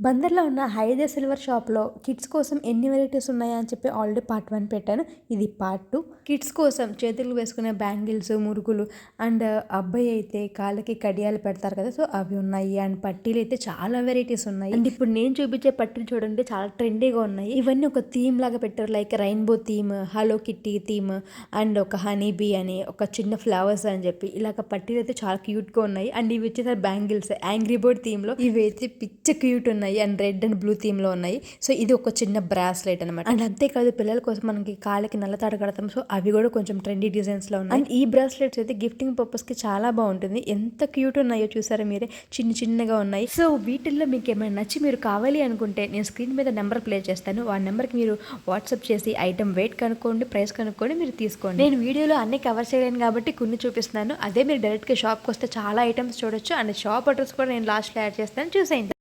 బందర్లో ఉన్న హైదే సిల్వర్ షాప్లో కిడ్స్ కోసం ఎన్ని వెరైటీస్ ఉన్నాయా అని చెప్పి ఆల్రెడీ పార్ట్ 1 పెట్టాను. ఇది పార్ట్ 2. కిడ్స్ కోసం చేతులు వేసుకునే బ్యాంగిల్స్, మురుగులు అండ్ అబ్బాయి అయితే కాళ్ళకి కడియాలు పెడతారు కదా, సో అవి ఉన్నాయి. అండ్ పట్టీలు అయితే చాలా వెరైటీస్ ఉన్నాయి. అండ్ ఇప్పుడు నేను చూపించే పట్టీలు చూడండి, చాలా ట్రెండీగా ఉన్నాయి. ఇవన్నీ ఒక థీమ్ లాగా పెట్టారు, like rainbow theme, hello kitty theme and ఒక హనీ బీ అని, ఒక చిన్న ఫ్లవర్స్ అని చెప్పి ఇలాగ పట్టీలు అయితే చాలా క్యూట్గా ఉన్నాయి. అండ్ ఇవి వచ్చేసరి బ్యాంగిల్స్ యాంగ్రీ బర్డ్ థీమ్లో, ఇవి అయితే పిచ్చ క్యూట్ ఉన్నాయి and red and blue theme లో ఉన్నాయి. సో ఇది ఒక చిన్న బ్రాస్లెట్ అనమాట. అండ్ అంతేకాదు పిల్లల కోసం మనకి కాళ్ళకి నల్లతాడు కడతాం, సో అవి కూడా కొంచెం ట్రెండీ డిజైన్స్ లో ఉన్నాయి. అండ్ ఈ బ్రాస్లెట్స్ అయితే గిఫ్టింగ్ పర్పస్ కి చాలా బాగుంటుంది. ఎంత క్యూట్ ఉన్నాయో చూసారా మీరే, చిన్నగా ఉన్నాయి. సో వీటిల్లో మీకు ఏమైనా నచ్చి మీరు కావాలి అనుకుంటే నేను స్క్రీన్ మీద నెంబర్ ప్లే చేస్తాను. ఆ నెంబర్కి మీరు వాట్సాప్ చేసి ఐటమ్ వెయిట్ కనుక్కోండి, ప్రైస్ కనుక్కోండి, మీరు తీసుకోండి. నేను వీడియోలో అన్ని కవర్ చేయలేను కాబట్టి కొన్ని చూపిస్తున్నాను. అదే మీరు డైరెక్ట్గా షాప్కి వస్తే చాలా ఐటమ్స్ చూడొచ్చు. అండ్ షాప్ అడ్రస్ కూడా నేను లాస్ట్లో యాడ్ చేస్తాను, చూసేయండి.